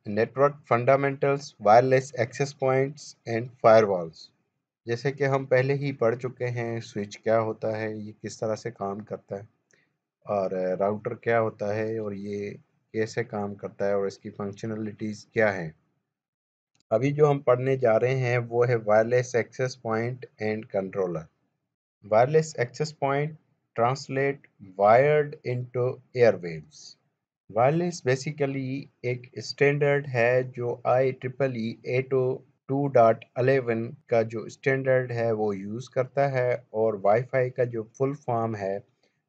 Network fundamentals, wireless access points and firewalls. जैसे कि हम पहले ही पढ़ चुके हैं, स्विच क्या होता है, ये किस तरह से काम करता है, और राउटर क्या होता है और ये कैसे काम करता है और इसकी फंक्शनलिटीज़ क्या हैं। अभी जो हम पढ़ने जा रहे हैं वो है wireless access point and controller. Wireless access point translate wired into airwaves. Wireless basically एक स्टैंडर्ड है जो IEEE 802.11 का जो स्टैंडर्ड है वो यूज़ करता है, और वाईफाई का जो फुल फॉर्म है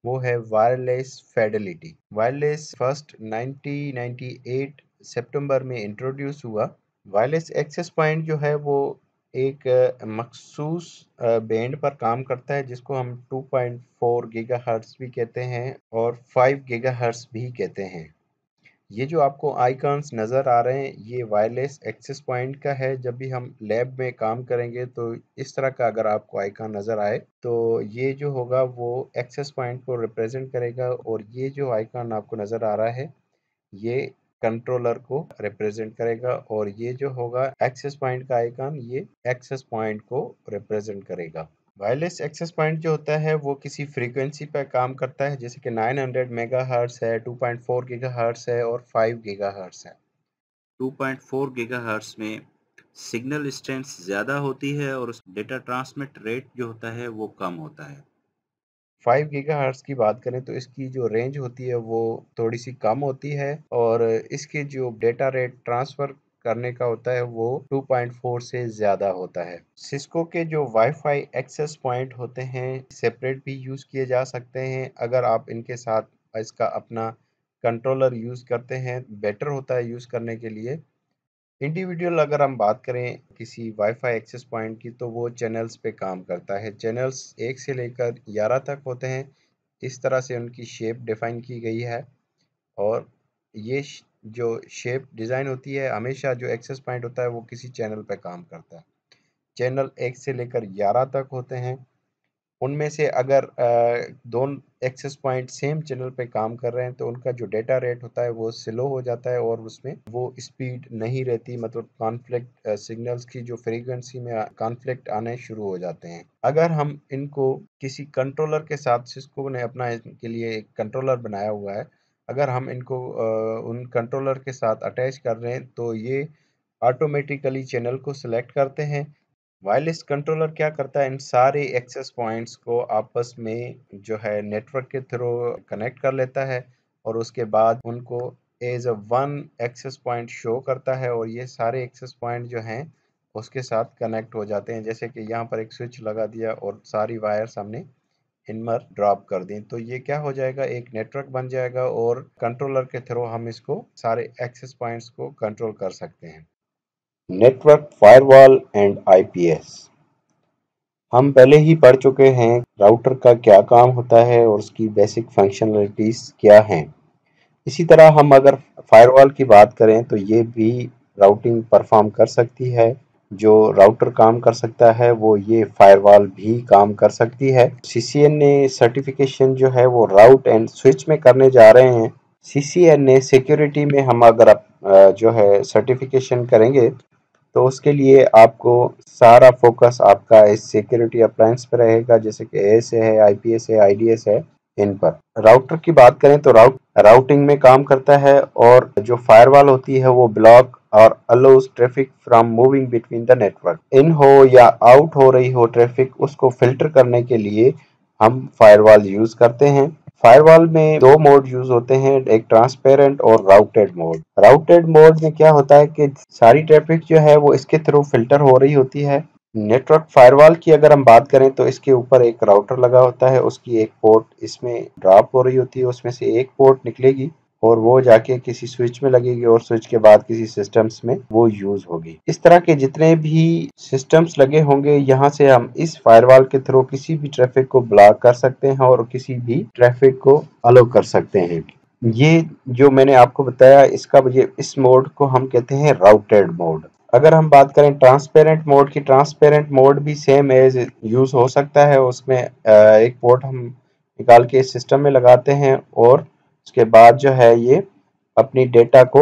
वो है वायरलेस फिडेलिटी। वायरलेस फर्स्ट 1998 सितंबर में इंट्रोड्यूस हुआ। वायरलेस एक्सेस पॉइंट जो है वो एक मखसूस बैंड पर काम करता है जिसको हम 2.4 गीगाहर्ट्ज़ भी कहते हैं और 5 गीगाहर्ट्ज़ भी कहते हैं। ये जो आपको आइकॉन्स नज़र आ रहे हैं ये वायरलेस एक्सेस पॉइंट का है। जब भी हम लैब में काम करेंगे तो इस तरह का अगर आपको आइकॉन नज़र आए तो ये जो होगा वो एक्सेस पॉइंट को रिप्रेजेंट करेगा, और ये जो आइकॉन आपको नज़र आ रहा है ये कंट्रोलर को रिप्रेजेंट करेगा, और ये जो होगा एक्सेस पॉइंट का आइकन ये एक्सेस पॉइंट को रिप्रेजेंट करेगा। वायरलेस एक्सेस पॉइंट जो होता है वो किसी फ्रीक्वेंसी पर काम करता है, जैसे कि 900 मेगाहर्ट्ज़ है, 2.4 गीगाहर्ट्ज़ है और 5 गीगाहर्ट्ज़ है। 2.4 गीगाहर्ट्ज़ में सिग्नल स्ट्रेंथ ज़्यादा होती है और उस डेटा ट्रांसमिट रेट जो होता है वो कम होता है। 5 गीगाहर्ट्ज़ की बात करें तो इसकी जो रेंज होती है वो थोड़ी सी कम होती है, और इसके जो डेटा रेट ट्रांसफ़र करने का होता है वो 2.4 से ज़्यादा होता है। सिस्को के जो वाईफाई एक्सेस पॉइंट होते हैं सेपरेट भी यूज़ किए जा सकते हैं। अगर आप इनके साथ इसका अपना कंट्रोलर यूज़ करते हैं बेटर होता है यूज़ करने के लिए। इंडिविजुअल अगर हम बात करें किसी वाईफाई एक्सेस पॉइंट की तो वो चैनल्स पे काम करता है। चैनल्स 1 से लेकर 11 तक होते हैं। इस तरह से उनकी शेप डिफ़ाइन की गई है, और ये जो शेप डिज़ाइन होती है हमेशा जो एक्सेस पॉइंट होता है वो किसी चैनल पे काम करता है। चैनल 1 से लेकर 11 तक होते हैं। उनमें से अगर दोनों एक्सेस पॉइंट सेम चैनल पे काम कर रहे हैं तो उनका जो डेटा रेट होता है वो स्लो हो जाता है, और उसमें वो स्पीड नहीं रहती, मतलब कॉन्फ्लिक्ट सिग्नल्स की जो फ्रीक्वेंसी में कॉन्फ्लिक्ट आने शुरू हो जाते हैं। अगर हम इनको किसी कंट्रोलर के साथ, सिस्को ने अपना इनके लिए एक कंट्रोलर बनाया हुआ है, अगर हम इनको उन कंट्रोलर के साथ अटैच कर रहे हैं तो ये ऑटोमेटिकली चैनल को सिलेक्ट करते हैं। वायरलेस कंट्रोलर क्या करता है, इन सारे एक्सेस पॉइंट्स को आपस में जो है नेटवर्क के थ्रू कनेक्ट कर लेता है, और उसके बाद उनको as a one access point show करता है, और ये सारे एक्सेस पॉइंट जो हैं उसके साथ कनेक्ट हो जाते हैं। जैसे कि यहाँ पर एक स्विच लगा दिया और सारी वायर्स हमने इन पर ड्रॉप कर दी, तो ये क्या हो जाएगा, एक नेटवर्क बन जाएगा, और कंट्रोलर के थ्रू हम इसको सारे एक्सेस पॉइंट्स को कंट्रोल कर सकते हैं। Network firewall and IPS. हम पहले ही पढ़ चुके हैं राउटर का क्या काम होता है और उसकी बेसिक फंक्शनलिटीज़ क्या हैं। इसी तरह हम अगर फायरवॉल की बात करें तो ये भी राउटिंग परफॉर्म कर सकती है। जो राउटर काम कर सकता है वो ये फायरवॉल भी काम कर सकती है। सीसीएन ने सर्टिफिकेशन जो है वो राउट एंड स्विच में करने जा रहे हैं। सीसीएन ने सिक्योरिटी में हम अगर जो है सर्टिफिकेशन करेंगे तो उसके लिए आपको सारा फोकस आपका इस सिक्योरिटी अप्लायंस पे रहेगा, जैसे कि एएस है, आईपीएस है, आईडीएस है, इन पर। राउटर की बात करें तो राउटिंग में काम करता है, और जो फायरवॉल होती है वो ब्लॉक और allows traffic from moving between the network. In हो या आउट हो रही हो ट्रैफिक उसको फिल्टर करने के लिए हम फायरवॉल यूज करते हैं। फायरवॉल में दो मोड यूज होते हैं, एक ट्रांसपेरेंट और राउटेड मोड। राउटेड मोड में क्या होता है कि सारी ट्रैफिक जो है वो इसके थ्रू फिल्टर हो रही होती है। नेटवर्क फायरवॉल की अगर हम बात करें तो इसके ऊपर एक राउटर लगा होता है, उसकी एक पोर्ट इसमें ड्रॉप हो रही होती है, उसमें से एक पोर्ट निकलेगी और वो जाके किसी स्विच में लगेगी, और स्विच के बाद किसी सिस्टम्स में वो यूज होगी। इस तरह के जितने भी सिस्टम्स लगे होंगे यहाँ से हम इस फायरवॉल के थ्रू किसी भी ट्रैफिक को ब्लॉक कर सकते हैं और किसी भी ट्रैफिक को अलो कर सकते हैं। ये जो मैंने आपको बताया इसका इस मोड को हम कहते हैं राउटेड मोड। अगर हम बात करें ट्रांसपेरेंट मोड की, ट्रांसपेरेंट मोड भी सेम एज यूज हो सकता है। उसमें एक पोर्ट हम निकाल के सिस्टम में लगाते हैं और उसके बाद जो है ये अपनी डेटा को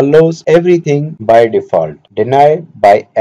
allows everything by default, deny by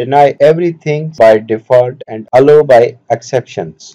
deny everything by default and allow by exceptions۔